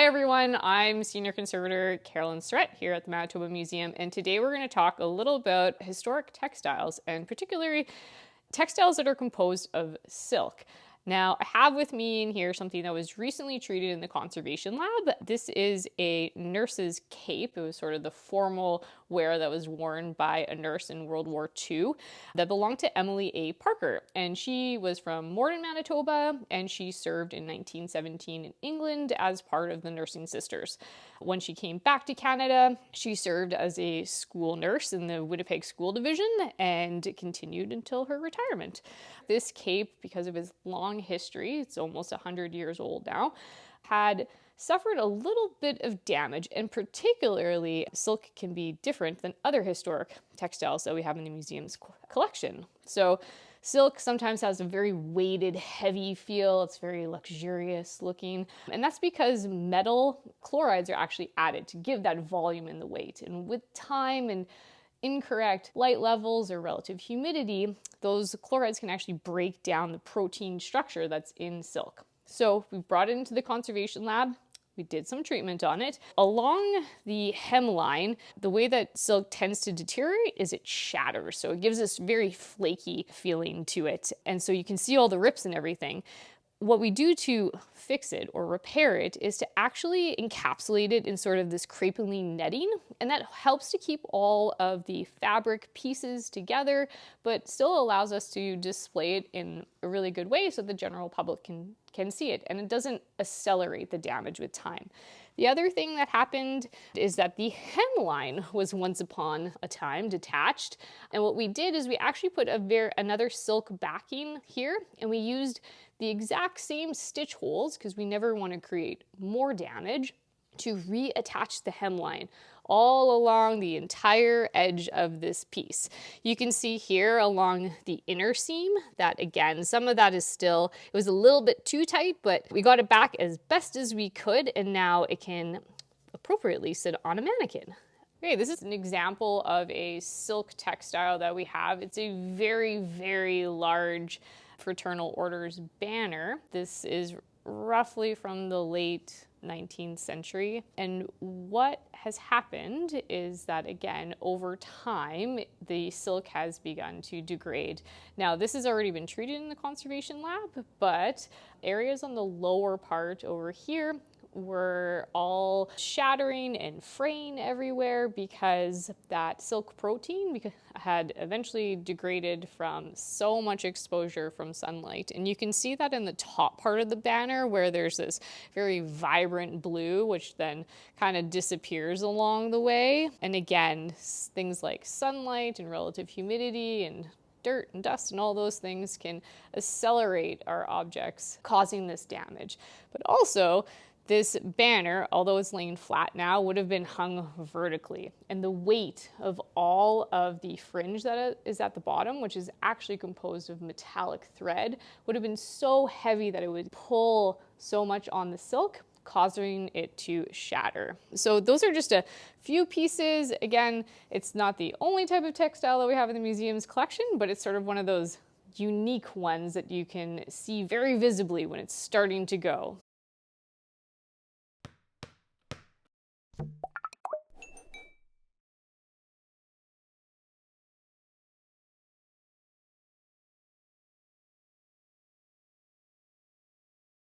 everyone, I'm Senior Conservator Carolyn here at the Manitoba Museum, and today we're going to talk a little about historic textiles, and particularly textiles that are composed of silk. Now, I have with me in here something that was recently treated in the conservation lab. This is a nurse's cape. It was sort of the formal wear that was worn by a nurse in World War II that belonged to Emily A. Parker. And she was from Morden, Manitoba, and she served in 1917 in England as part of the Nursing Sisters. When she came back to Canada, she served as a school nurse in the Winnipeg School Division and continued until her retirement. This cape, because of its long history, it's almost 100 years old now, had suffered a little bit of damage, and particularly silk can be different than other historic textiles that we have in the museum's collection. So silk sometimes has a very weighted, heavy feel. It's very luxurious looking. And that's because metal chlorides are actually added to give that volume in the weight. And with time and incorrect light levels or relative humidity, those chlorides can actually break down the protein structure that's in silk. So we brought it into the conservation lab. We did some treatment on it. Along the hemline, the way that silk tends to deteriorate is it shatters. So it gives this very flaky feeling to it. And so you can see all the rips and everything. What we do to fix it or repair it is to actually encapsulate it in sort of this crepeline netting, and that helps to keep all of the fabric pieces together, but still allows us to display it in a really good way so the general public can see it, and it doesn't accelerate the damage with time. The other thing that happened is that the hemline was once upon a time detached, and what we did is we actually put another silk backing here, and we used the exact same stitch holes, because we never want to create more damage, to reattach the hemline all along the entire edge of this piece. You can see here along the inner seam that, again, some of that is still, it was a little bit too tight, but we got it back as best as we could, and now it can appropriately sit on a mannequin. Okay, this is an example of a silk textile that we have. It's a very, very large Fraternal Orders banner. This is roughly from the late 19th century. And what has happened is that, again, over time, the silk has begun to degrade. Now, this has already been treated in the conservation lab, but areas on the lower part over here were all shattering and fraying everywhere because that silk protein had eventually degraded from so much exposure from sunlight. And you can see that in the top part of the banner where there's this very vibrant blue, which then kind of disappears along the way. And again, things like sunlight and relative humidity and dirt and dust and all those things can accelerate our objects, causing this damage. But also, this banner, although it's laying flat now, would have been hung vertically. And the weight of all of the fringe that is at the bottom, which is actually composed of metallic thread, would have been so heavy that it would pull so much on the silk, causing it to shatter. So those are just a few pieces. Again, it's not the only type of textile that we have in the museum's collection, but it's sort of one of those unique ones that you can see very visibly when it's starting to go.